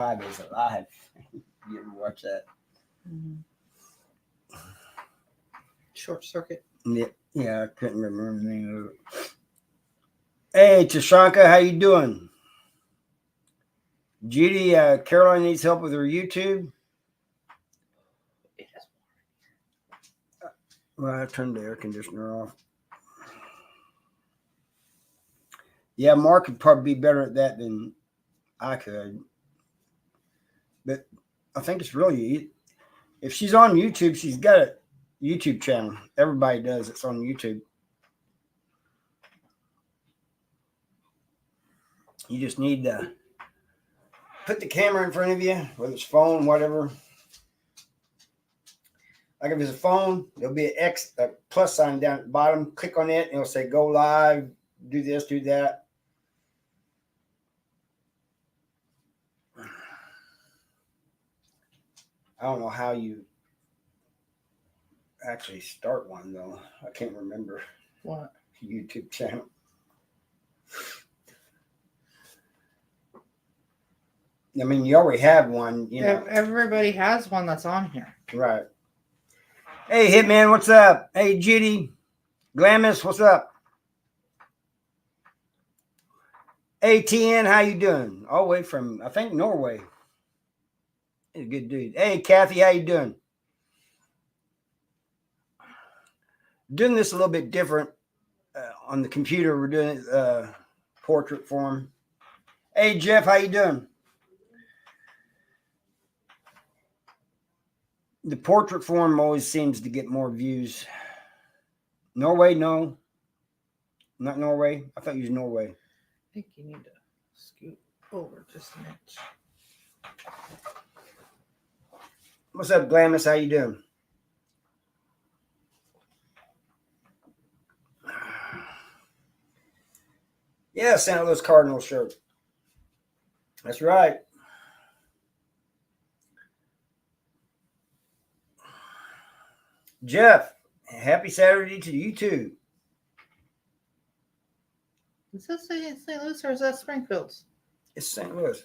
Five is alive. You ever watch that? Mm-hmm. Short Circuit. Yeah, I couldn't remember the name of it. Hey, Tashanka, how you doing? Judy, Caroline needs help with her YouTube. Well, I turned the air conditioner off. Yeah, Mark could probably be better at that than I could. But I think it's really, if she's on YouTube, she's got a YouTube channel. Everybody does. It's on YouTube. You just need to put the camera in front of you, whether it's phone, whatever. Like if it's a phone, there'll be a plus sign down at the bottom. Click on it, and it'll say go live, do this, do that. I don't know how you actually start one, though. I can't remember. What? YouTube channel. I mean, you already have one, you know. Everybody has one that's on here. Right. Hey, Hitman, what's up? Hey, Judy. Glamis, what's up? Hey, TN, how you doing? All the way from, I think, Norway. He's a good dude. Hey, Kathy, how you doing? Doing this a little bit different on the computer. We're doing portrait form. Hey, Jeff, how you doing? The portrait form always seems to get more views. Norway, no. Not Norway. I thought you was Norway. I think you need to scoot over just an inch. What's up, Glamis? How you doing? Yeah, St. Louis Cardinals shirt. That's right. Jeff, happy Saturday to you too. Is this St. Louis or is that Springfield's? It's St. Louis.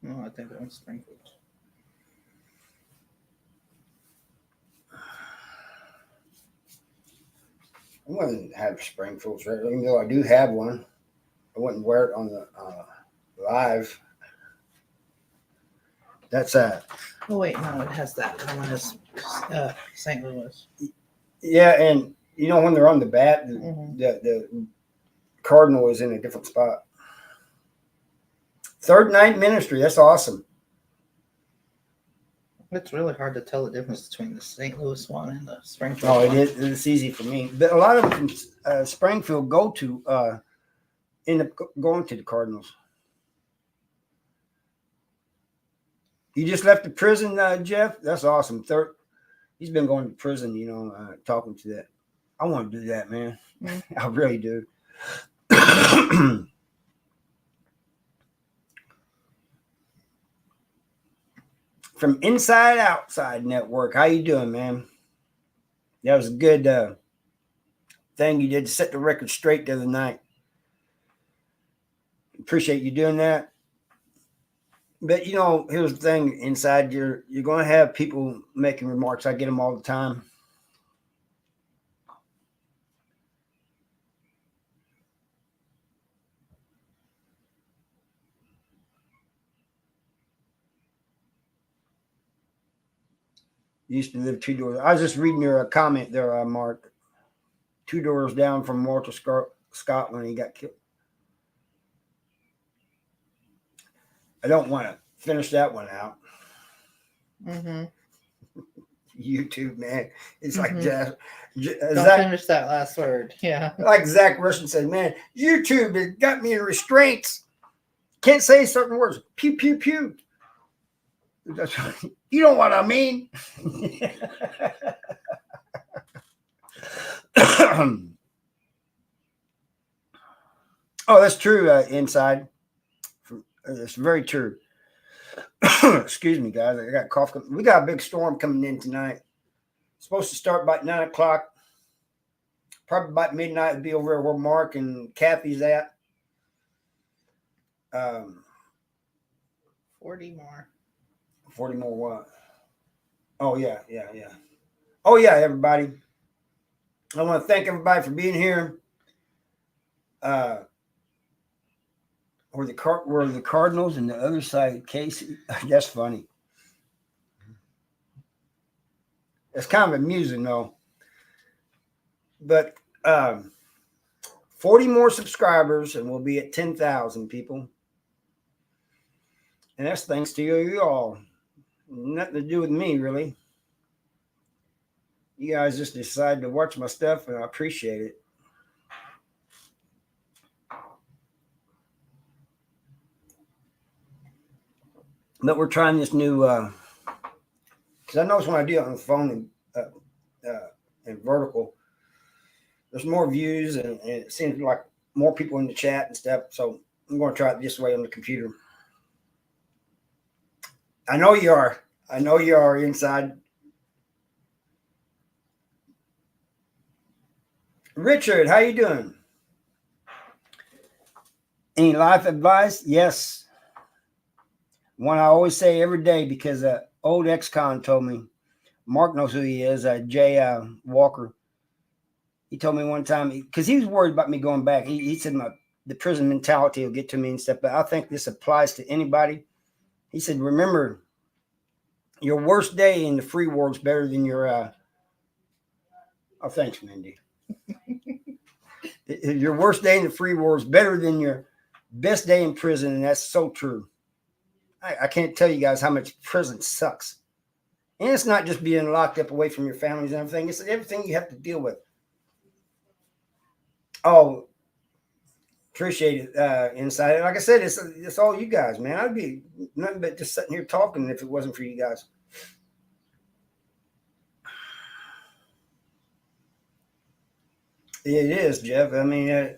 No, I think that one's Springfield's. I wouldn't have Springfield's right, even though I do have one. I wouldn't wear it on the live. That's Oh wait, no, it has that. That one is St. Louis. Yeah, and you know when they're on the bat, the Cardinal is in a different spot. Third Night Ministry, that's awesome. It's really hard to tell the difference between the St. Louis one and the Springfield one. one. It is. It's easy for me. But a lot of them from Springfield go to end up going to the Cardinals. You just left the prison, Jeff? That's awesome. He's been going to prison, you know, talking to that. I want to do that, man. I really do. From Inside Outside Network, how you doing, man? That was a good thing you did to set the record straight the other night. Appreciate you doing that. But, you know, here's the thing. Inside, you're going to have people making remarks. I get them all the time. Used to live 2 doors. I was just reading your comment there, Mark. 2 doors down from Walter Scott when he got killed. I don't want to finish that one out. Mm-hmm. YouTube, man. It's like Don't Zach, finish that last word. Yeah. like Zach Russian said, man, YouTube has got me in restraints. Can't say certain words. Pew, pew, pew. That's right. You know what I mean? Oh, that's true, Inside. It's very true. Excuse me, guys. I got cough. We got a big storm coming in tonight. It's supposed to start by 9 o'clock. Probably by midnight, it'll be over where Mark and Kathy's at. 40 more. 40 more what? Oh, yeah. Oh, yeah, everybody. I want to thank everybody for being here. Were the Cardinals and the other side, Casey? That's funny. It's kind of amusing, though. But 40 more subscribers, and we'll be at 10,000 people. And that's thanks to you all. Nothing to do with me, really. You guys just decided to watch my stuff, and I appreciate it. But we're trying this new, because I notice when I do it on the phone and vertical, there's more views, and it seems like more people in the chat and stuff. So I'm going to try it this way on the computer. I know you are. I know you are inside. Richard, how you doing? Any life advice? Yes. One I always say every day because old ex-con told me. Mark knows who he is, Jay Walker. He told me one time, because he was worried about me going back. He said the prison mentality will get to me and stuff, but I think this applies to anybody. He said, remember, your worst day in the free world's better than your oh, thanks, Mindy. Your worst day in the free world is better than your best day in prison, and that's so true. I can't tell you guys how much prison sucks. And it's not just being locked up away from your families and everything. It's everything you have to deal with. Oh, appreciate it, Inside. Like I said, it's all you guys, man. I'd be nothing but just sitting here talking if it wasn't for you guys. It is, Jeff. I mean,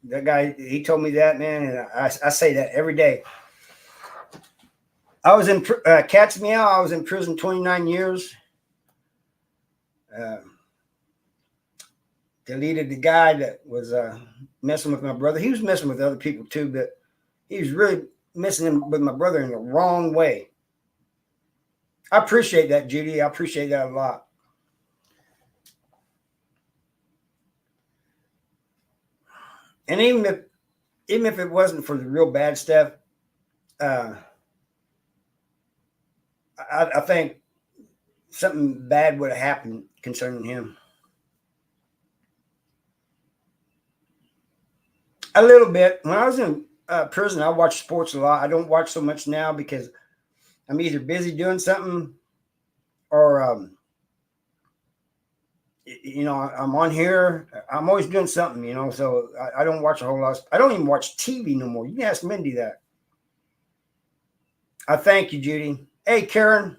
that guy, he told me that, man, and I say that every day. I was in Cat's Meow. I was in prison 29 years. Deleted the guy that was messing with my brother. He was messing with other people too, but he was really messing him with my brother in the wrong way. I appreciate that, Judy. I appreciate that a lot. And even if it wasn't for the real bad stuff, I think something bad would have happened concerning him. A little bit. When I was in prison, I watched sports a lot. I don't watch so much now because I'm either busy doing something or, I'm on here. I'm always doing something, so I don't watch a whole lot. I don't even watch TV no more. You can ask Mindy that. I thank you, Judy. Hey, Karen.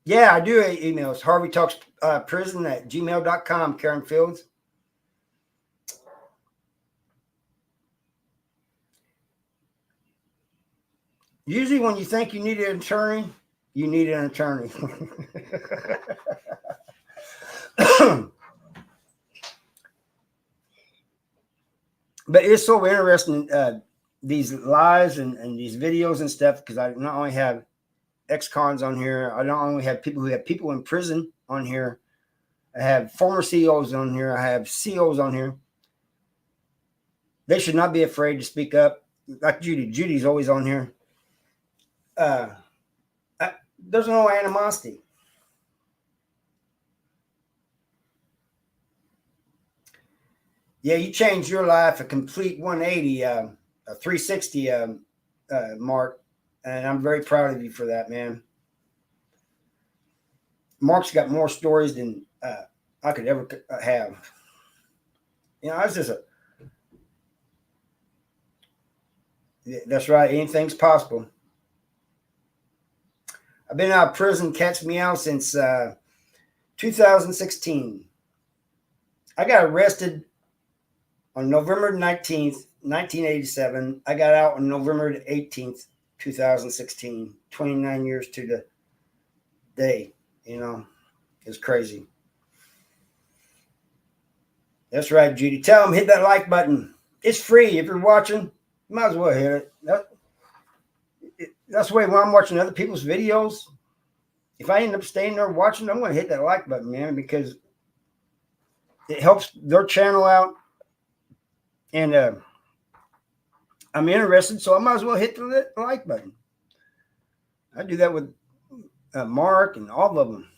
Yeah, I do emails. Harvey Talks Prison at gmail.com, Karen Fields. Usually when you think you need an attorney, you need an attorney. But it's so interesting, these lives and these videos and stuff, because I not only have ex-cons on here, I not only have people who have people in prison on here, I have former CEOs on here, I have CEOs on here. They should not be afraid to speak up. Like Judy. Judy's always on here. There's no animosity. Yeah, you changed your life a complete 180, a 360, Mark, and I'm very proud of you for that, man. Mark's got more stories than I could ever have. I was just that's right. Anything's possible. I've been out of prison, Cat's Meow, since 2016. I got arrested on November 19th, 1987. I got out on November 18th, 2016. 29 years to the day. It's crazy. That's right, Judy. Tell them, hit that like button. It's free if you're watching. Might as well hit it. That's the way when I'm watching other people's videos. If I end up staying there watching, I'm going to hit that like button, man, because it helps their channel out. And I'm interested, so I might as well hit the like button. I do that with Mark and all of them.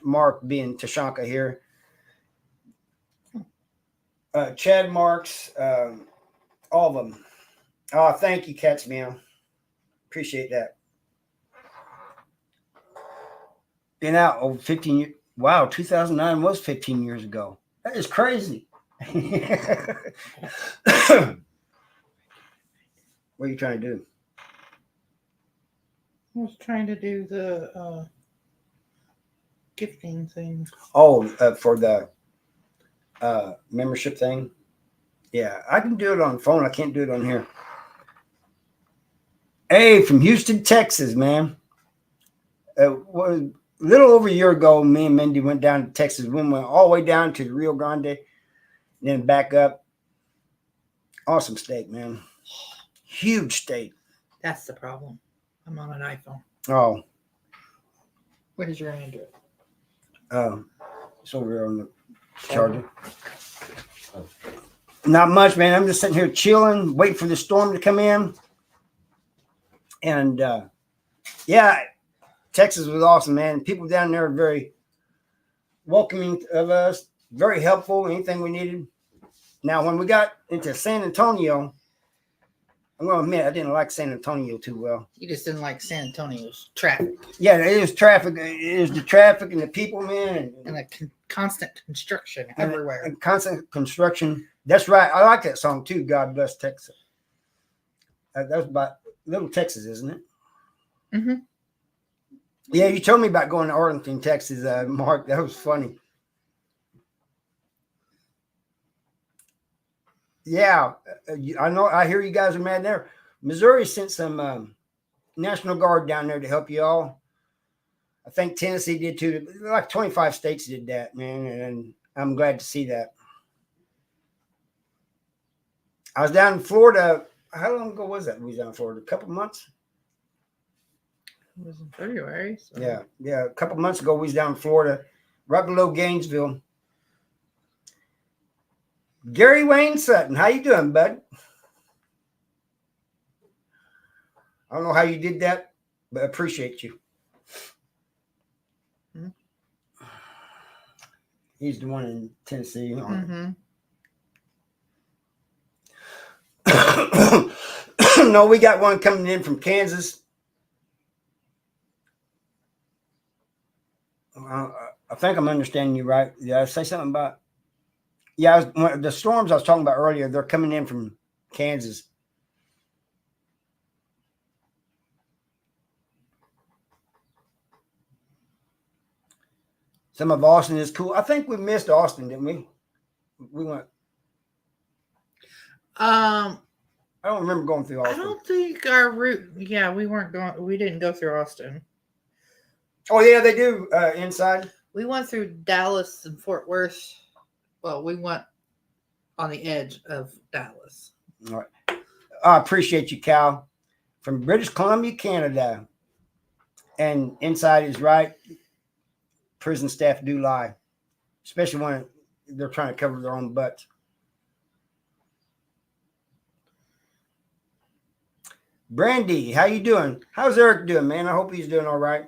Mark being Tashanka here. Chad Marks, all of them. Oh, thank you, Cat's Meow. Appreciate that. Been out over 15 years. Wow, 2009 was 15 years ago. That is crazy. What are you trying to do? I was trying to do the gifting thing. Oh, for the membership thing? Yeah, I can do it on the phone. I can't do it on here. Hey, from Houston, Texas, man. Was a little over a year ago, me and Mindy went down to Texas. We went all the way down to the Rio Grande, and then back up. Awesome state, man. Huge state. That's the problem. I'm on an iPhone. Oh. Where's your Android? It's over here on the charger. Not much, man. I'm just sitting here chilling, waiting for the storm to come in. And yeah, Texas was awesome, man. People down there are very welcoming of us, very helpful, anything we needed. Now, when we got into San Antonio, I'm going to admit I didn't like San Antonio too well. You just didn't like San Antonio's traffic. Yeah, it is traffic. It is the traffic and the people, man. And the constant construction everywhere. And constant construction. That's right. I like that song too, God Bless Texas. That was about Little Texas, isn't it? Mm-hmm. Yeah, you told me about going to Arlington, Texas, Mark. That was funny. Yeah, I know. I hear you guys are mad there. Missouri sent some National Guard down there to help you all. I think Tennessee did too. Like 25 states did that, man, and I'm glad to see that. I was down in Florida. How long ago was that? We was down in Florida? A couple months? It was in February. So. Yeah. A couple months ago, we was down in Florida, right below Gainesville. Gary Wayne Sutton, how you doing, bud? I don't know how you did that, but I appreciate you. Mm-hmm. He's the one in Tennessee. Mm-hmm. No, we got one coming in from Kansas. I think I'm understanding you right. Did I say something about? Yeah, the storms I was talking about earlier, they're coming in from Kansas. Some of Austin is cool. I think we missed Austin, didn't we? We went. I don't remember going through Austin. I don't think our route. Yeah, we weren't going. We didn't go through Austin. Oh yeah, they do inside. We went through Dallas and Fort Worth. Well, we went on the edge of Dallas. All right. I appreciate you, Cal, from British Columbia, Canada. And inside is right. Prison staff do lie, especially when they're trying to cover their own butts. Brandy, how you doing? How's Eric doing, man? I hope he's doing all right.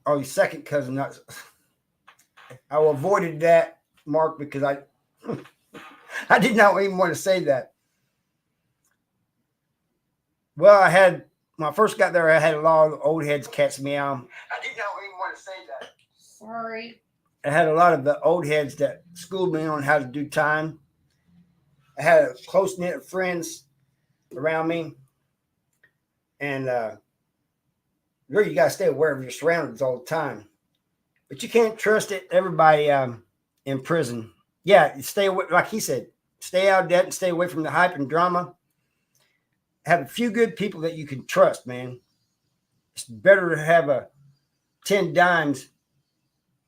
Oh, your second cousin. I avoided that, Mark, because I did not even want to say that. Well, when I first got there, I had a lot of old heads catch me out. I did not even want to say that. Sorry. I had a lot of the old heads that schooled me on how to do time. I had a close knit of friends around me. And really, you got to stay aware of your surroundings all the time. But you can't trust everybody in prison. Yeah, stay away, like he said, stay out of debt and stay away from the hype and drama. Have a few good people that you can trust, man. It's better to have 10 dimes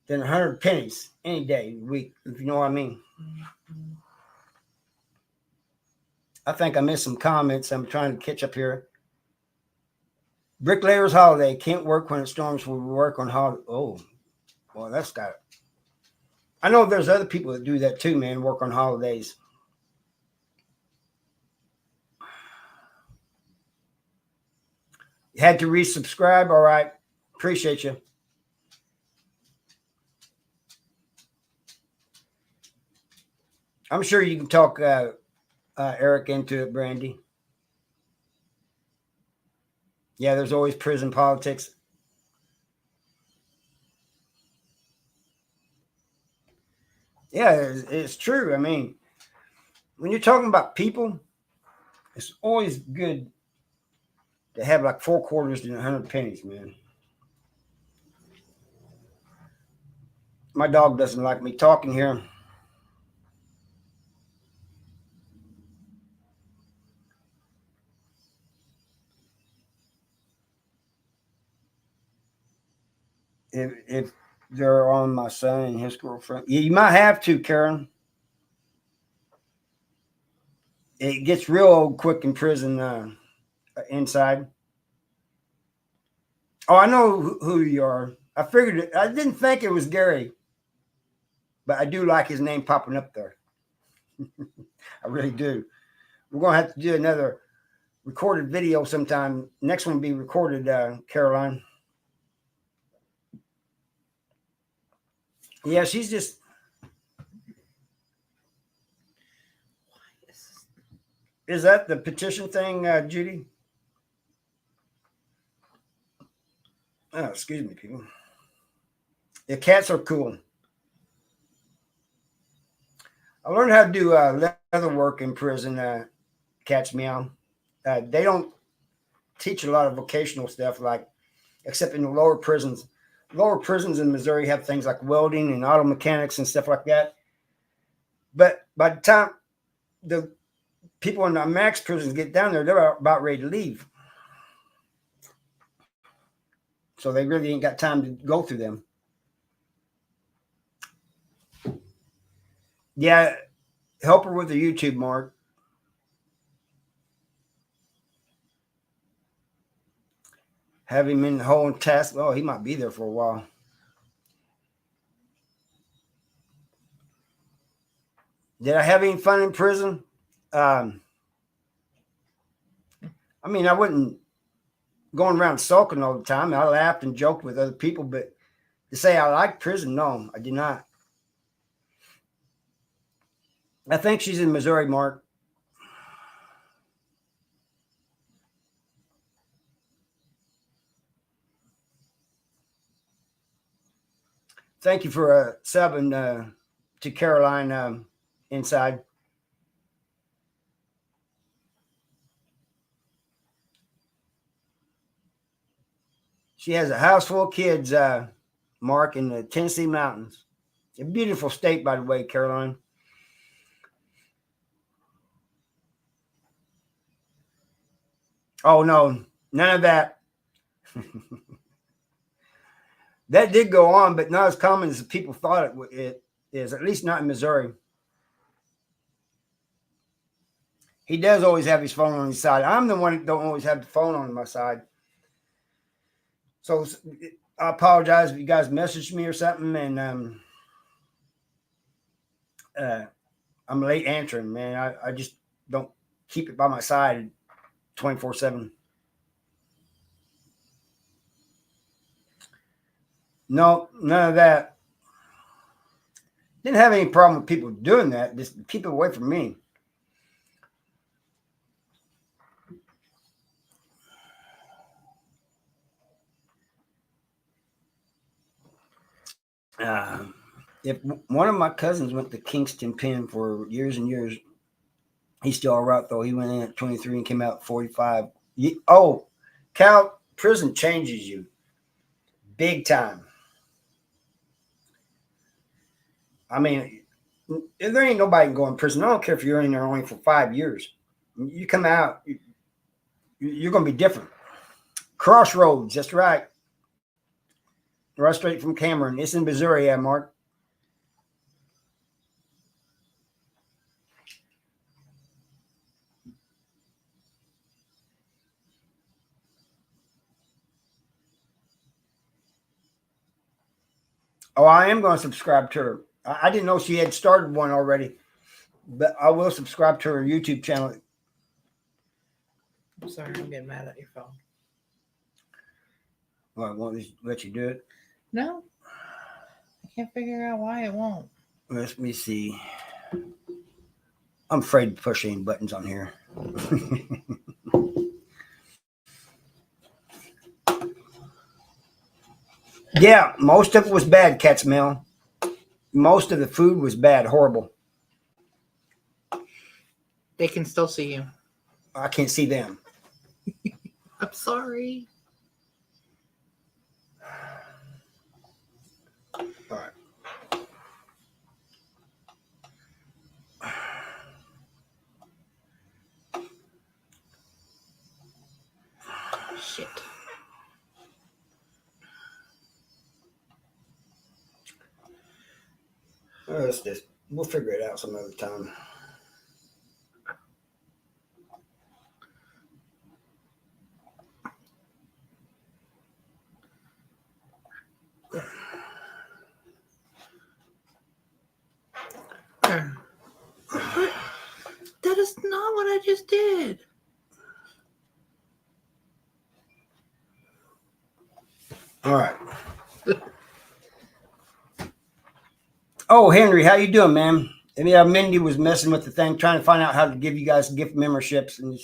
than 100 pennies any day, week, if you know what I mean. Mhm. I think I missed some comments. I'm trying to catch up here. Bricklayer's holiday. Can't work when it storms. We work on holiday. Oh, well, that's got it. I know there's other people that do that too, man, work on holidays. You had to resubscribe. All right. Appreciate you. I'm sure you can talk Eric into it, Brandy. Yeah, there's always prison politics. Yeah, it's true. I mean, when you're talking about people, it's always good to have like 4 quarters and 100 pennies, man. My dog doesn't like me talking here. If they're on my son and his girlfriend, you might have to, Karen. It gets real old quick in prison inside. Oh, I know who you are. I figured it. I didn't think it was Gary, but I do like his name popping up there. I really do. We're going to have to do another recorded video sometime. Next one will be recorded, Caroline. Yeah, she's just. Is that the petition thing, Judy? Oh, excuse me, people. The cats are cool. I learned how to do leather work in prison. Cats meow. They don't teach a lot of vocational stuff, like except in the lower prisons. Lower prisons in Missouri have things like welding and auto mechanics and stuff like that. But by the time the people in the max prisons get down there, they're about ready to leave. So they really ain't got time to go through them. Yeah, help her with the YouTube, Mark. Have him in the whole task. Oh, he might be there for a while. Did I have any fun in prison? I mean, I wasn't going around sulking all the time. I laughed and joked with other people, but to say I liked prison, no, I did not. I think she's in Missouri, Mark. Thank you for subbing to Caroline inside. She has a house full of kids, Mark, in the Tennessee mountains. A beautiful state, by the way, Caroline. Oh, no, none of that. That did go on, but not as common as people thought it is, at least not in Missouri. He does always have his phone on his side. I'm the one that don't always have the phone on my side. So I apologize if you guys messaged me or something, and I'm late answering, man. I just don't keep it by my side 24/7. No, none of that. Didn't have any problem with people doing that. Just keep it away from me. If one of my cousins went to Kingston Penn for years and years, he's still all right though. He went in at 23 and came out at 45. Oh, Cal, prison changes you big time. I mean, there ain't nobody can go in prison. I don't care if you're in there only for 5 years. You come out, you're going to be different. Crossroads, that's right. Right straight from Cameron. It's in Missouri, yeah, Mark. Oh, I am going to subscribe to her. I didn't know she had started one already, but I will subscribe to her YouTube channel. I'm sorry, I'm getting mad at your phone. Well, I won't let you do it. No, I can't figure out why it won't. Let me see. I'm afraid to push any buttons on here. Yeah, most of it was bad, Cat's Mill. Most of the food was bad, horrible. They can still see you. I can't see them. I'm sorry. All right. Shit. We'll figure it out some other time. But that is not what I just did. All right. Oh, Henry, how you doing, man? Mindy was messing with the thing, trying to find out how to give you guys gift memberships, and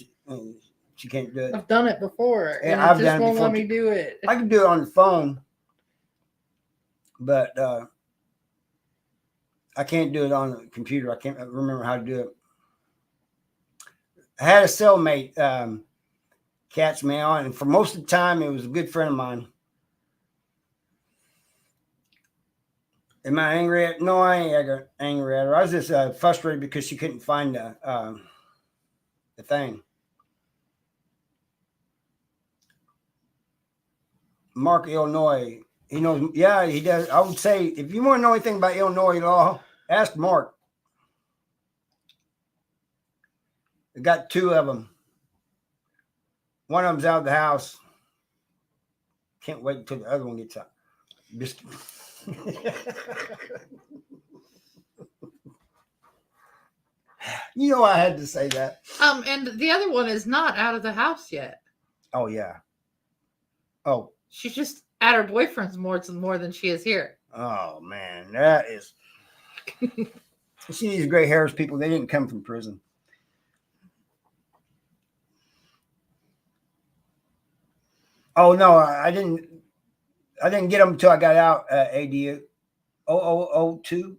she can't do it. I've done it before, and I've it done just it won't before let me do it. I can do it on the phone, but I can't do it on the computer. I can't remember how to do it. I had a cellmate, Cat's Meow, and for most of the time, it was a good friend of mine. Am I angry at? No, I ain't angry at her. I was just frustrated because she couldn't find the thing. Mark, Illinois. He knows. Yeah, he does. I would say if you want to know anything about Illinois law, ask Mark. I got two of them. One of them's out of the house. Can't wait until the other one gets out. Just. You know, I had to say that. And the other one is not out of the house yet. Oh yeah. Oh. She's just at her boyfriend's more than she is here. Oh man, that is. See these gray hairs people? They didn't come from prison. Oh no, I didn't get them until I got out. AD 0002.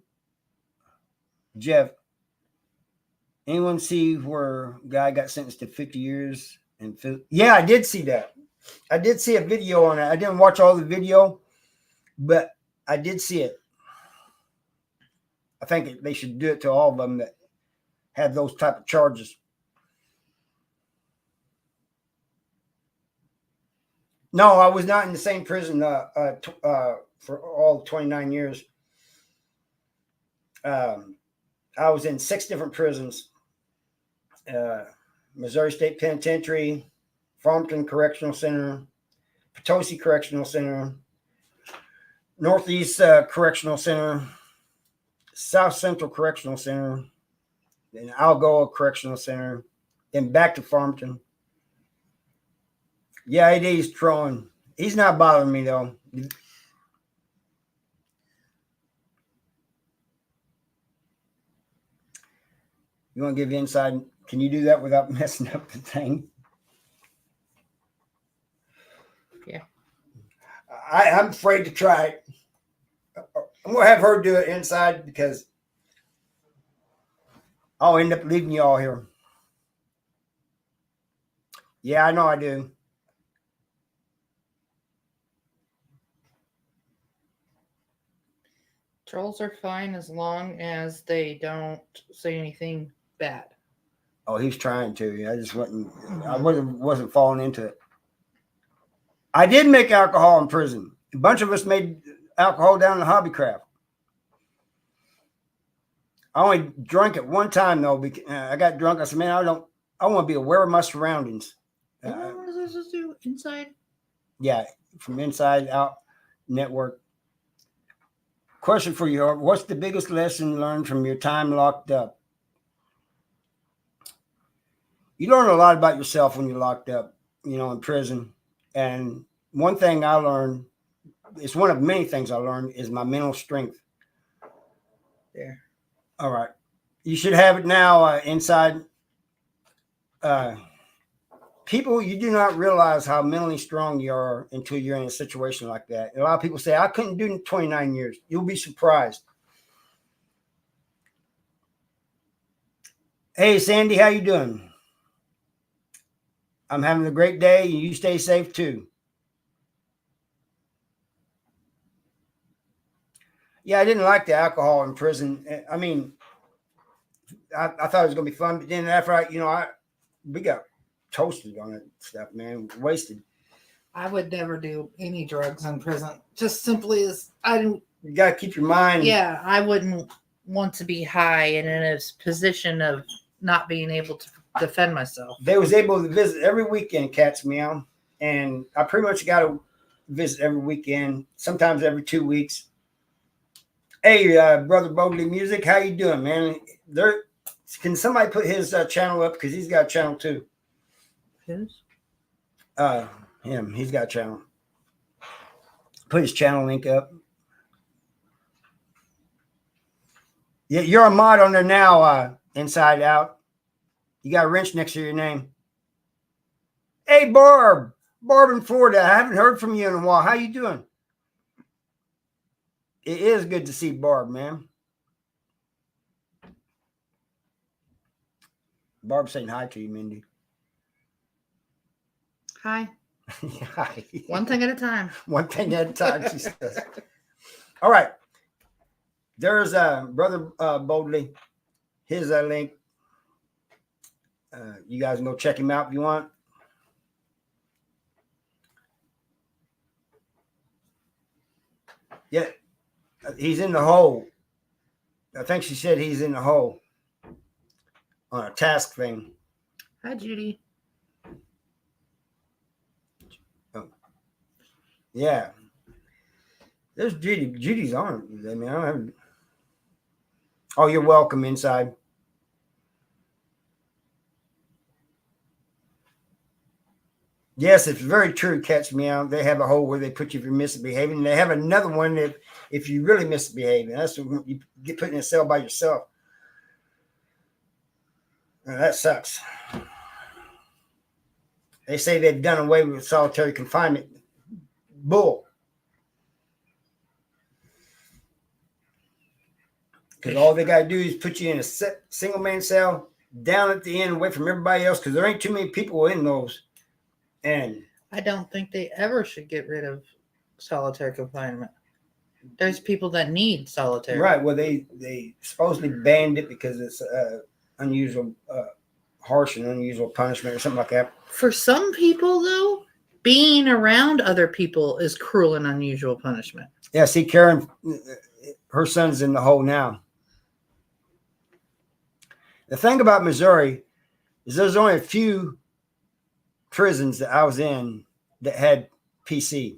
Jeff. Anyone see where a guy got sentenced to 50 years? Yeah, I did see that. I did see a video on it. I didn't watch all the video, but I did see it. I think they should do it to all of them that have those type of charges. No, I was not in the same prison for all 29 years. I was in 6 different prisons. Missouri State Penitentiary, Farmington Correctional Center, Potosi Correctional Center, Northeast Correctional Center, South Central Correctional Center, then Algoa Correctional Center, then back to Farmington. Yeah, AD's trolling. He's not bothering me though. You want to give inside? Can you do that without messing up the thing? Yeah. I'm afraid to try it. I'm going to have her do it inside because I'll end up leaving you all here. Yeah, I know I do. Trolls are fine as long as they don't say anything bad. Oh, he's trying to. I just wasn't falling into it. I did make alcohol in prison. A bunch of us made alcohol down in the hobby craft. I only drank it one time though. Because, I got drunk. I said, "Man, I want to be aware of my surroundings." What was I supposed to do inside? Yeah, from inside out network. Question for you: what's the biggest lesson learned from your time locked up? You learn a lot about yourself when you're locked up, in prison. And one thing I learned, it's one of many things I learned, is my mental strength. There. All right. You should have it now inside. People, you do not realize how mentally strong you are until you're in a situation like that. A lot of people say, I couldn't do it in 29 years. You'll be surprised. Hey, Sandy, how you doing? I'm having a great day. You stay safe too. Yeah, I didn't like the alcohol in prison. I mean, I thought it was going to be fun, but then after we got toasted on it stuff, man, wasted. I would never do any drugs in prison. Just simply as You got to keep your mind. Yeah, I wouldn't want to be high and in a position of not being able to defend myself. They was able to visit every weekend, Cat's Meow, and I pretty much got to visit every weekend, sometimes every 2 weeks. Hey, Brother Bogley Music, how you doing, man? Can somebody put his channel up, because he's got a channel too. His? Him. He's got a channel. Put his channel link up. Yeah, you're a mod on there now, Inside Out. You got a wrench next to your name. Hey, Barb in Florida. I haven't heard from you in a while. How you doing? It is good to see Barb, man. Barb's saying hi to you, Mindy. Hi. Hi. One thing at a time. One thing at a time, she says. All right. There's Brother Boldley. Here's a link. You guys can go check him out if you want. Yeah, he's in the hole. I think she said he's in the hole on a task thing. Hi, Judy. Oh. Yeah. There's Judy. Judy's on. I mean, I don't have... Oh, you're welcome inside. Yes, it's very true. Catch Me Out. They have a hole where they put you if you're misbehaving. They have another one if you really misbehave. That's when you get put in a cell by yourself. Now, that sucks. They say they've done away with solitary confinement. Bull. Because all they got to do is put you in a single man cell down at the end, away from everybody else, because there ain't too many people in those. And I don't think they ever should get rid of solitary confinement. There's people that need solitary. Right. Well, they supposedly banned it because it's unusual, harsh and unusual punishment or something like that. For some people, though, being around other people is cruel and unusual punishment. Yeah. See, Karen, her son's in the hole now. The thing about Missouri is there's only a few prisons that I was in that had PC.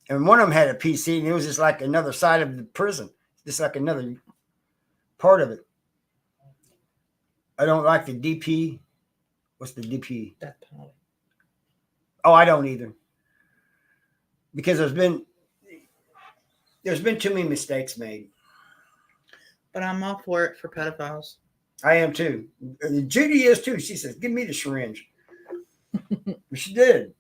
And one of them had a PC, and it was just like another side of the prison, just like another part of it. I don't like the DP. What's the DP? Death penalty. Oh, I don't either. Because there's been too many mistakes made. But I'm all for it for pedophiles. I am too. Judy is too. She says, "Give me the syringe." She did.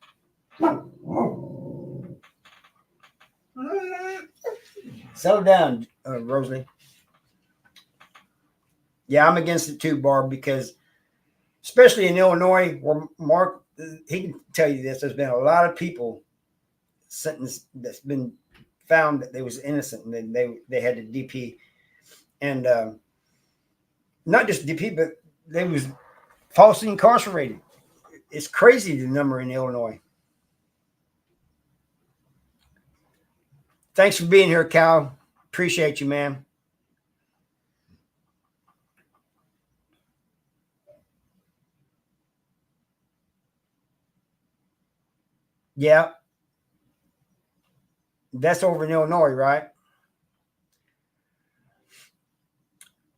Settle down, Rosalie. Yeah, I'm against it too, Barb, because especially in Illinois, where Mark, he can tell you this, there's been a lot of people sentenced that's been found that they was innocent and then they had to DP. And not just DP, but they was falsely incarcerated. It's crazy the number in Illinois. Thanks for being here, Cal. Appreciate you, man. Yeah, that's over in Illinois, right?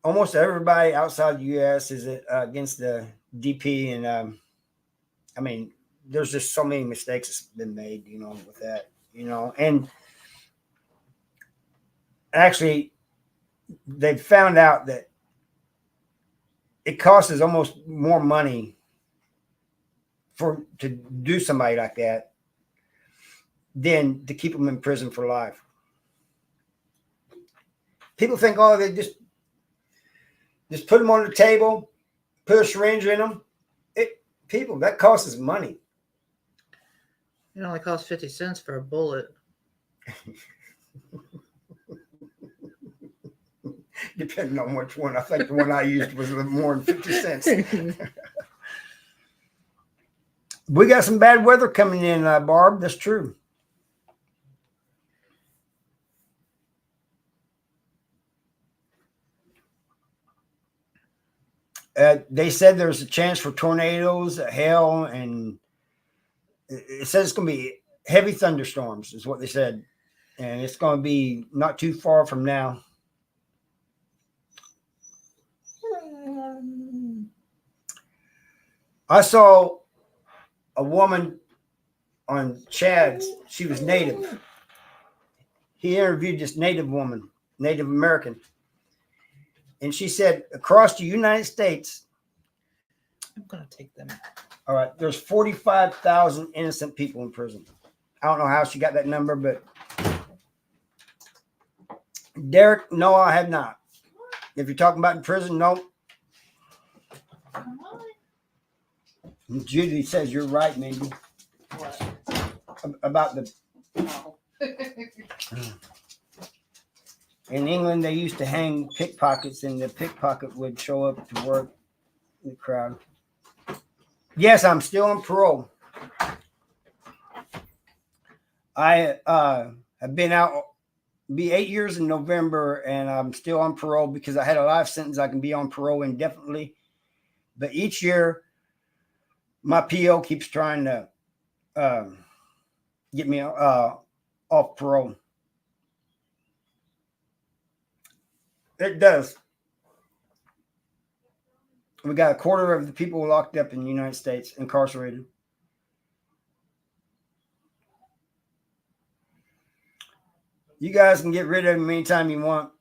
Almost everybody outside the U.S. is against the DP, and I mean, there's just so many mistakes that's been made, with that, and actually, they've found out that it costs us almost more money to do somebody like that than to keep them in prison for life. People think, oh, they just put them on the table, put a syringe in them. People, that costs us money. It only costs 50 cents for a bullet. Depending on which one. I think the one I used was a little more than 50 cents. We got some bad weather coming in, Barb. That's true. They said there's a chance for tornadoes, hail, and it says it's going to be heavy thunderstorms, is what they said. And it's going to be not too far from now. I saw a woman on Chad's. She was Native. He interviewed this Native woman, Native American. And she said, across the United States, I'm going to take them. All right, there's 45,000 innocent people in prison. I don't know how she got that number, but Derek, no, I have not. If you're talking about in prison, no. Judy says you're right, maybe. What? About the. Oh. In England, they used to hang pickpockets, and the pickpocket would show up to work in the crowd. Yes, I'm still on parole. I have been out, be 8 years in November, and I'm still on parole because I had a life sentence. I can be on parole indefinitely. But each year, my PO keeps trying to get me off parole. It does. We got a quarter of the people locked up in the United States, incarcerated. You guys can get rid of him anytime you want.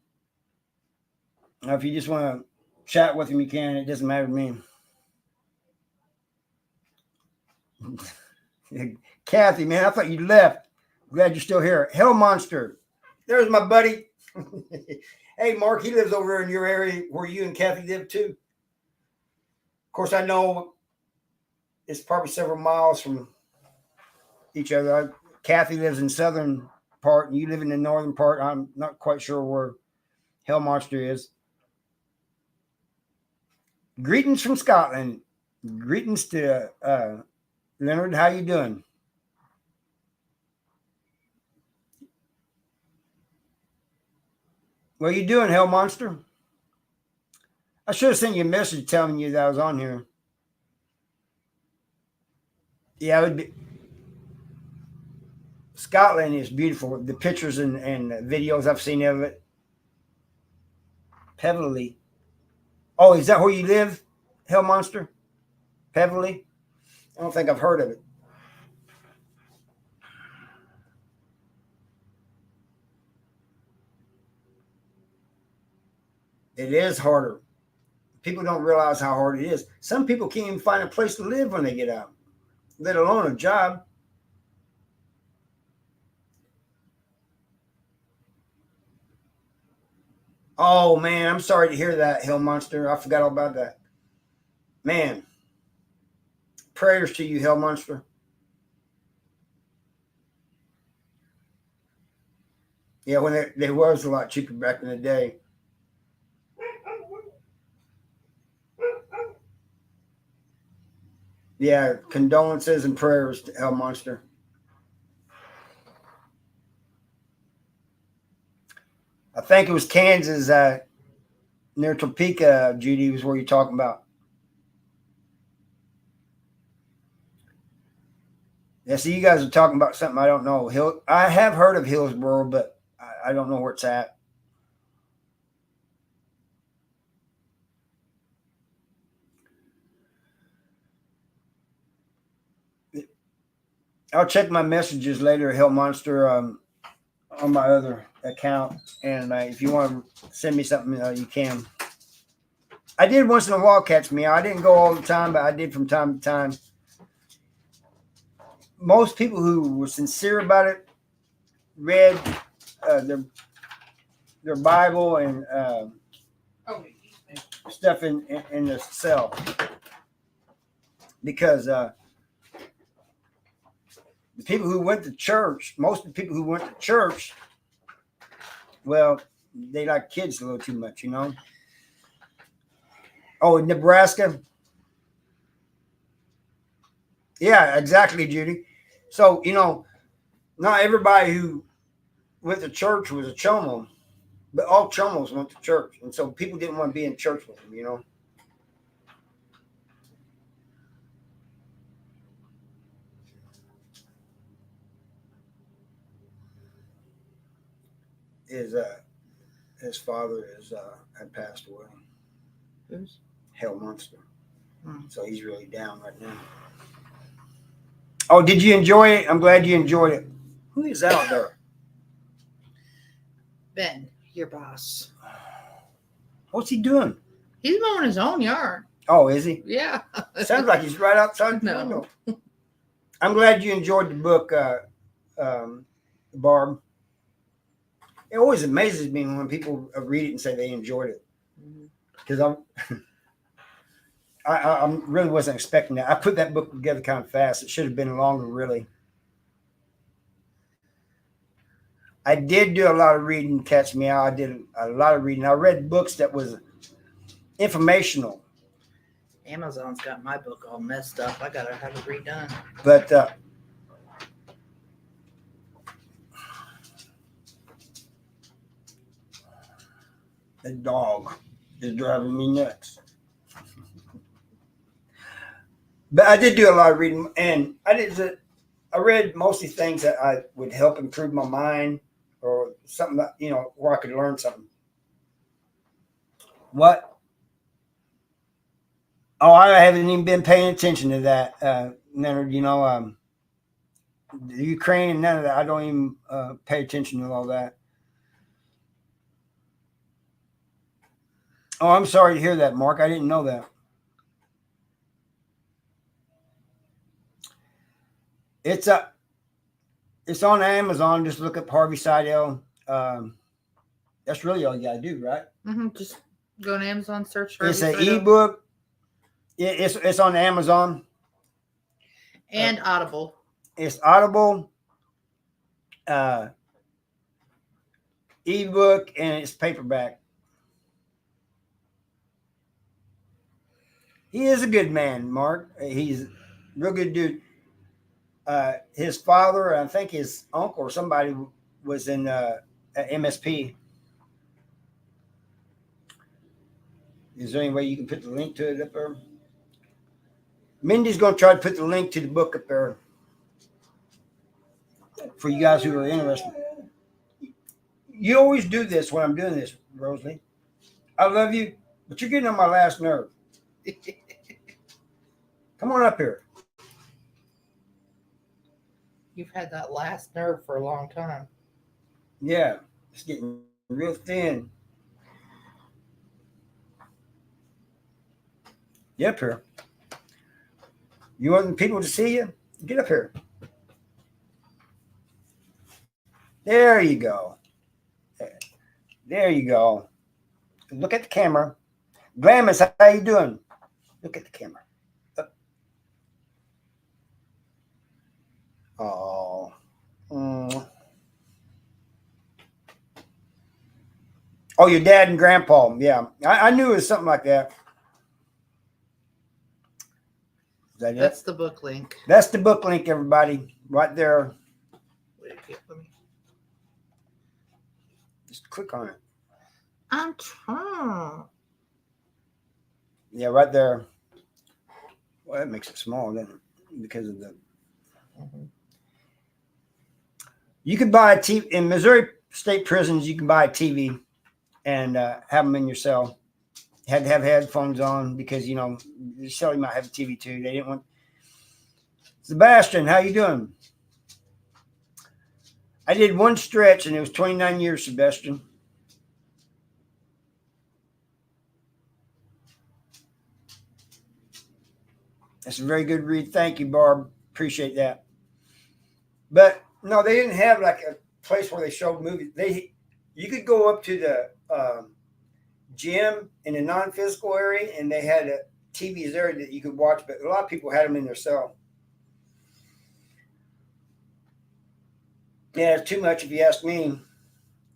Now, if you just want to chat with him, you can. It doesn't matter to me. Kathy, man, I thought you left. Glad you're still here. Hell Monster. There's my buddy. Hey, Mark, he lives over in your area where you and Kathy live too. Of course, I know it's probably several miles from each other. Kathy lives in southern part, and you live in the northern part. I'm not quite sure where Hell Monster is. Greetings from Scotland. Greetings to Leonard. How you doing? What are you doing, Hell Monster? I should have sent you a message telling you that I was on here. Yeah, it would be. Scotland is beautiful. The pictures and videos I've seen of it. Peverly. Oh, is that where you live, Hell Monster? Peverly? I don't think I've heard of it. It is harder. People don't realize how hard it is. Some people can't even find a place to live when they get out, let alone a job. Oh, man, I'm sorry to hear that, Hell Monster. I forgot all about that. Man, prayers to you, Hell Monster. Yeah, when they was a lot cheaper back in the day. Yeah, condolences and prayers to Hell Monster. I think it was Kansas, near Topeka, Judy, was where you're talking about. Yeah, see, you guys are talking about something I don't know. I have heard of Hillsboro, but I don't know where it's at. I'll check my messages later, Hell Monster, on my other account. And if you want to send me something, you can. I did once in a while catch me. I didn't go all the time, but I did from time to time. Most people who were sincere about it read their Bible and stuff in the cell, because the people who went to church, most of the people who went to church, well, they like kids a little too much, you know. Oh, in Nebraska. Yeah, exactly, Judy. So, you know, not everybody who went to church was a chomo, but all chomos went to church. And so people didn't want to be in church with them, you know. His father had passed away. Who's? Hell Monster. Hmm. So he's really down right now. Oh, did you enjoy it? I'm glad you enjoyed it. Who is out there? Ben, your boss. What's he doing? He's mowing his own yard. Oh, is he? Yeah. Sounds like he's right outside the No. window. I'm glad you enjoyed the book, Barb. It always amazes me when people read it and say they enjoyed it, because I really wasn't expecting that. I put that book together kind of fast. It should have been longer, really. I did do a lot of reading, catch me out. I did a lot of reading. I read books that was informational. Amazon's got my book all messed up. I gotta have it redone. But the dog is driving me nuts. But I did do a lot of reading, and I read mostly things that I would help improve my mind, or something that, you know, where I could learn something. What? Oh, I haven't even been paying attention to that. None, you know, the Ukraine and none of that. I don't even pay attention to all that. Oh, I'm sorry to hear that, Mark. I didn't know that. It's on Amazon. Just look up Harvey Seidel. That's really all you gotta do, right? Mm-hmm. Just go on Amazon, search for It's Harvey an Seidel. ebook. It's on Amazon and Audible. It's Audible, ebook, and it's paperback. He is a good man, Mark. He's a real good dude. His father, I think his uncle or somebody, was in at MSP. Is there any way you can put the link to it up there? Mindy's going to try to put the link to the book up there for you guys who are interested. You always do this when I'm doing this, Rosalie. I love you, but you're getting on my last nerve. Come on up here. You've had that last nerve for a long time. Yeah, it's getting real thin. Get up here. You want people to see you? Get up here. There you go. There you go. Look at the camera. Glamis, how you doing? Look at the camera. Oh. Oh, your dad and grandpa. Yeah. I knew it was something like that. Is that That's it? the book link. That's the book link, everybody. Right there. Wait, let me. Just click on it. I'm trying. Yeah, right there. Well, that makes it small, doesn't it? Because of the. Mhm. You could buy a TV in Missouri state prisons. You can buy a TV and have them in your cell. Had to have headphones on because your cell might have a TV too. They didn't want. Sebastian, how you doing? I did one stretch and it was 29 years, Sebastian. That's a very good read. Thank you, Barb. Appreciate that. But no, they didn't have like a place where they showed movies. You could go up to the gym in a non-physical area, and they had TVs there that you could watch. But a lot of people had them in their cell. Yeah, it's too much if you ask me.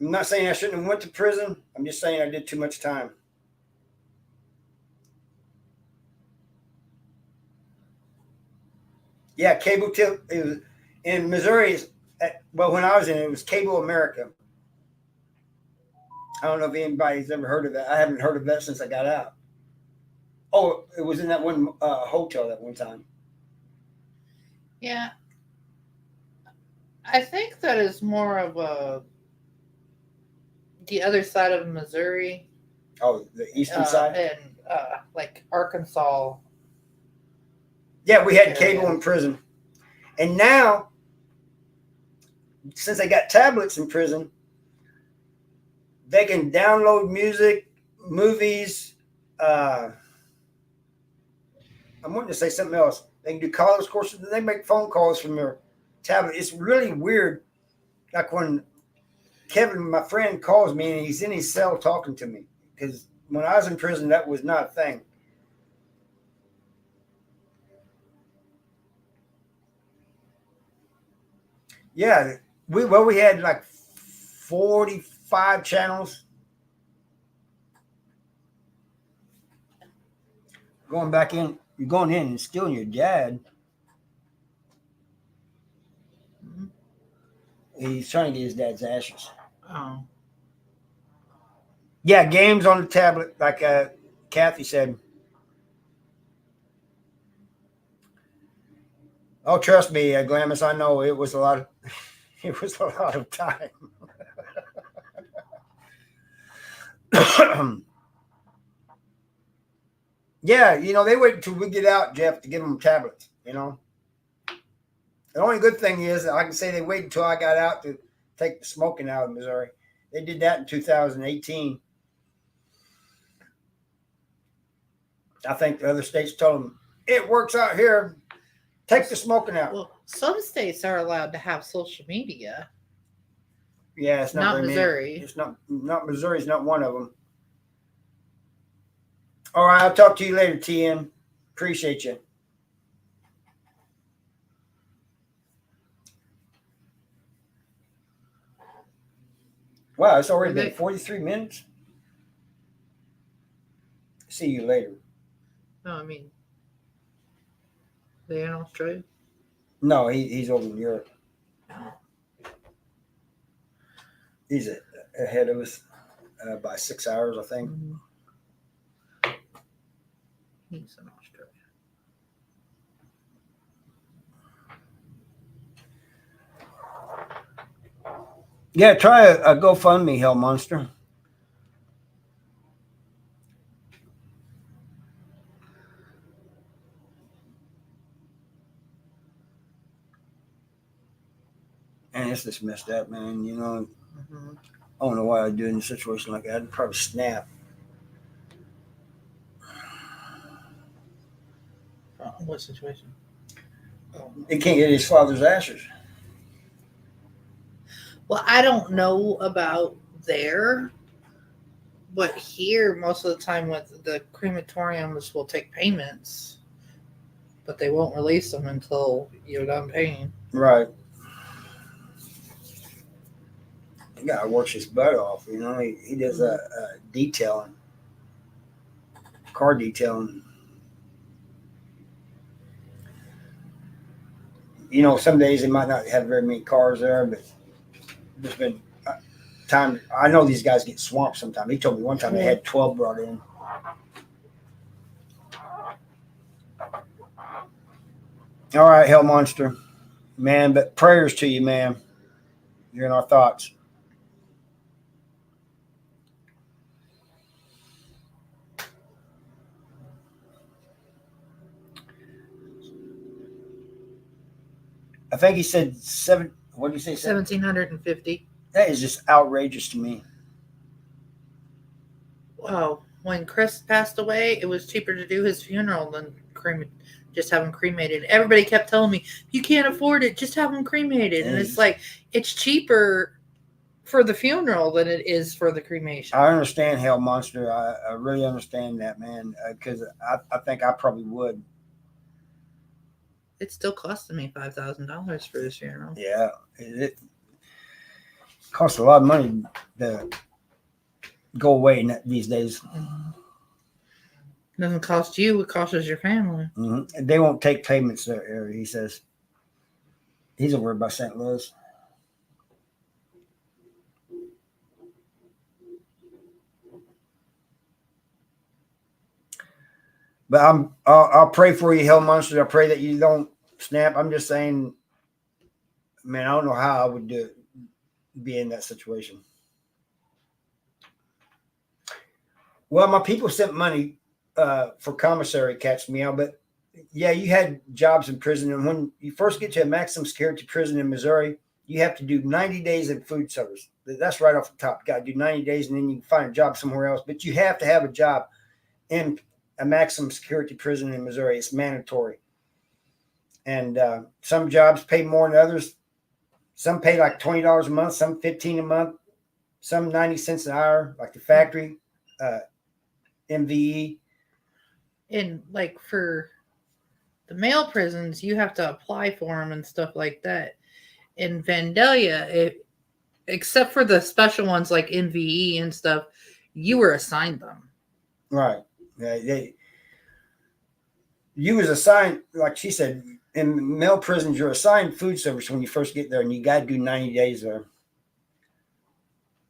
I'm not saying I shouldn't have went to prison. I'm just saying I did too much time. Yeah, cable tip. It was in Missouri. Well, when I was in it, it was Cable America. I don't know if anybody's ever heard of that. I haven't heard of that since I got out. Oh, it was in that one hotel that one time. Yeah, I think that is more of the other side of Missouri, Oh, the eastern side. and like Arkansas. Yeah, we had area. cable in prison, and now since they got tablets in prison, they can download music, movies. I'm wanting to say something else. They can do college courses. They make phone calls from their tablet. It's really weird. Like when Kevin, my friend, calls me and he's in his cell talking to me. Because when I was in prison, that was not a thing. Yeah, we had like 45 channels. Going back in, you're going in and stealing your dad. Mhm. He's trying to get his dad's ashes. Oh, Yeah, games on the tablet, like Kathy said. Oh, trust me, Glamis, I know it was a lot of it was a lot of time. Yeah, they wait until we get out, Jeff, to give them tablets. The only good thing is I can say they waited until I got out to take the smoking out of Missouri. They did that in 2018. I think the other states told them it works out here. Take the smoking out. well, some states are allowed to have social media. Yeah, it's not very Missouri. many. It's not Missouri's not one of them. All right, I'll talk to you later, TN. Appreciate you. Wow, it's already been 43 minutes. See you later. No, I mean, they're in Australia. No, he's over in Europe. He's ahead of us by 6 hours, I think. Mm-hmm. He's in Australia. Yeah, try a GoFundMe, Hell Monster. And it's just messed up, man. Mm-hmm. I don't know why I'd do it in a situation like that. I'd probably snap. What situation? He can't get his father's ashes. Well, I don't know about there, but here most of the time with the crematoriums will take payments, but they won't release them until you're done paying. Right. The guy works his butt off. He does a detailing, car detailing. Some days they might not have very many cars there, but there's been time. I know these guys get swamped sometimes. He told me one time they had 12 brought in. All right, Hell Monster, man. But prayers to you, man. You're in our thoughts. I think he said seven. What did he say? 1,750. That is just outrageous to me. Wow. When Chris passed away, it was cheaper to do his funeral than just have him cremated. Everybody kept telling me, you can't afford it, just have him cremated. And it's like, it's cheaper for the funeral than it is for the cremation. I understand, Hell Monster. I really understand that, man, because I think I probably would. It still costed me $5,000 for this funeral. Yeah, it costs a lot of money to go away these days. Mm-hmm. It doesn't cost you, it costs your family. Mm-hmm. They won't take payments there, he says. He's over by St. Louis. But I'll pray for you, Hell Monster. I pray that you don't snap. I'm just saying, man, I don't know how I would be in that situation. Well, my people sent money for commissary, catch me out. But yeah, you had jobs in prison. And when you first get to a maximum security prison in Missouri, you have to do 90 days in food service. That's right off the top. You got to do 90 days and then you can find a job somewhere else. But you have to have a job in a maximum security prison in Missouri. It's mandatory. And some jobs pay more than others. Some pay like $20 a month, some $15 a month, some 90 cents an hour, like the factory, MVE. And like for the male prisons, you have to apply for them and stuff like that. In Vandalia, except for the special ones like MVE and stuff, you were assigned them. Right. You was assigned, like she said, in male prisons, you're assigned food service when you first get there, and you got to do 90 days there.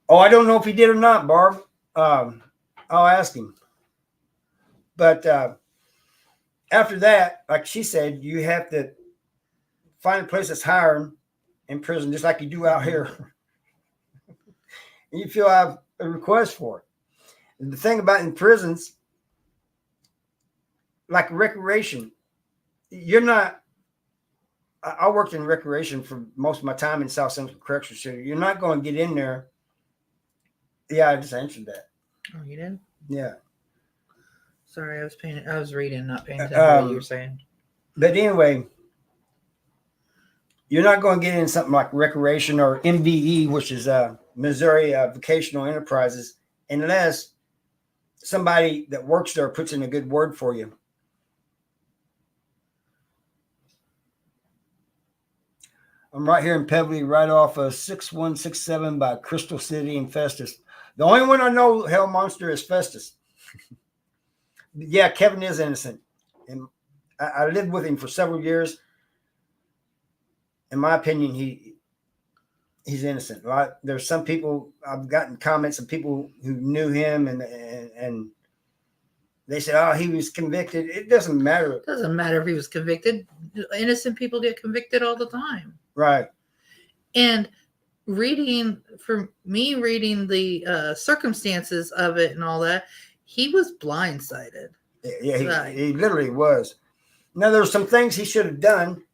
Oh, I don't know if he did or not, Barb. I'll ask him. But after that, like she said, you have to find a place that's hiring in prison, just like you do out here. And you fill out a request for it. And the thing about in prisons, like recreation, you're not. I worked in recreation for most of my time in South Central Correctional Center. You're not going to get in there. Yeah, I just answered that. Oh, you did? Yeah. Sorry, I was reading, not paying attention to what you were saying. But anyway, you're not going to get in something like recreation or MVE, which is Missouri Vocational Enterprises, unless somebody that works there puts in a good word for you. I'm right here in Pebbly, right off of 6167 by Crystal City and Festus. The only one I know, Hell Monster, is Festus. Yeah, Kevin is innocent. And I lived with him for several years. In my opinion, he's innocent. Right? There's some people, I've gotten comments of people who knew him and they said, oh, he was convicted. It doesn't matter. It doesn't matter if he was convicted. Innocent people get convicted all the time. Right. And reading the circumstances of it and all that, he was blindsided. Yeah, he literally was. Now, there's some things he should have done,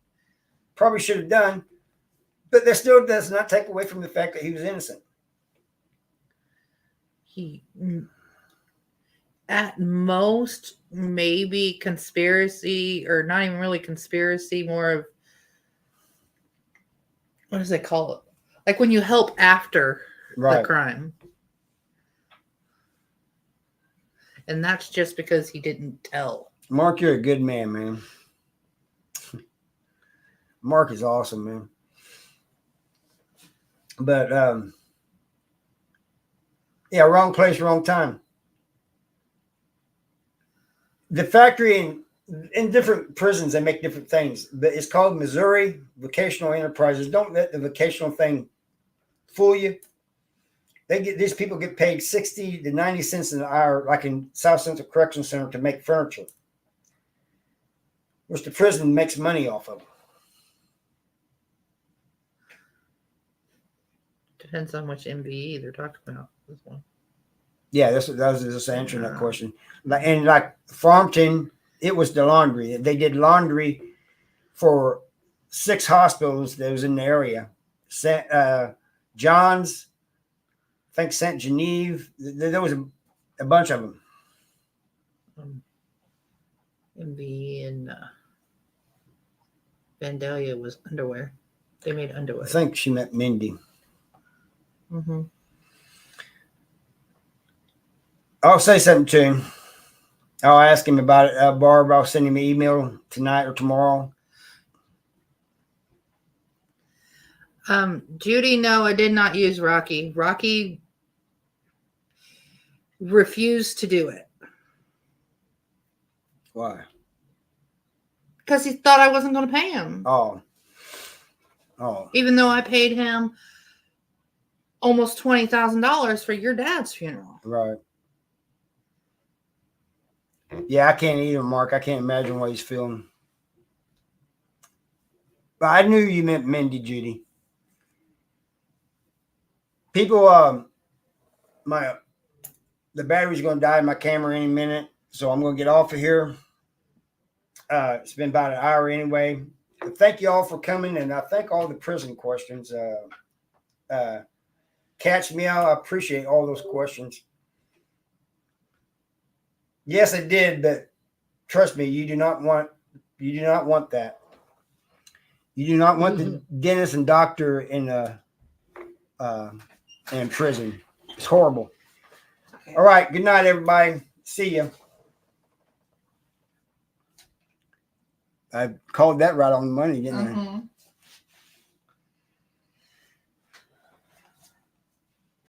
probably should have done, but that still does not take away from the fact that he was innocent. He, at most, maybe conspiracy, or not even really conspiracy, more of, what does they call it? Like when you help after the crime. And that's just because he didn't tell. Mark, you're a good man. Mark is awesome, man. But, yeah, wrong place, wrong time. The factory in different prisons, they make different things. But it's called Missouri Vocational Enterprises. Don't let the vocational thing fool you. These people get paid 60 to 90 cents an hour, like in South Central Correction Center, to make furniture, which the prison makes money off of. Depends on which MVE they're talking about. This one. Yeah, that was just answering that question. Like Farmington, it was the laundry. They did laundry for 6 hospitals that was in the area. John's, I think St. Genevieve. There was a bunch of them. MVE in Vandalia was underwear. They made underwear. I think she meant Mindy. Mm-hmm. I'll say something to him. I'll ask him about it. Barb, I'll send him an email tonight or tomorrow. Judy, no, I did not use Rocky. Rocky refused to do it. Why? Because he thought I wasn't going to pay him. Oh. Even though I paid him almost $20,000 for your dad's funeral. Right. Yeah, I can't either, Mark. I can't imagine what he's feeling. But I knew you meant Mindy, Judy. People, the battery's going to die in my camera any minute, so I'm going to get off of here. It's been about an hour anyway. But thank you all for coming, and I thank all the prison questions. Catch me out. I appreciate all those questions. Yes, I did, but trust me, you do not want that. You do not want the dentist and doctor in prison. It's horrible. Okay. All right. Good night, everybody. See you. I called that right on the money, didn't I?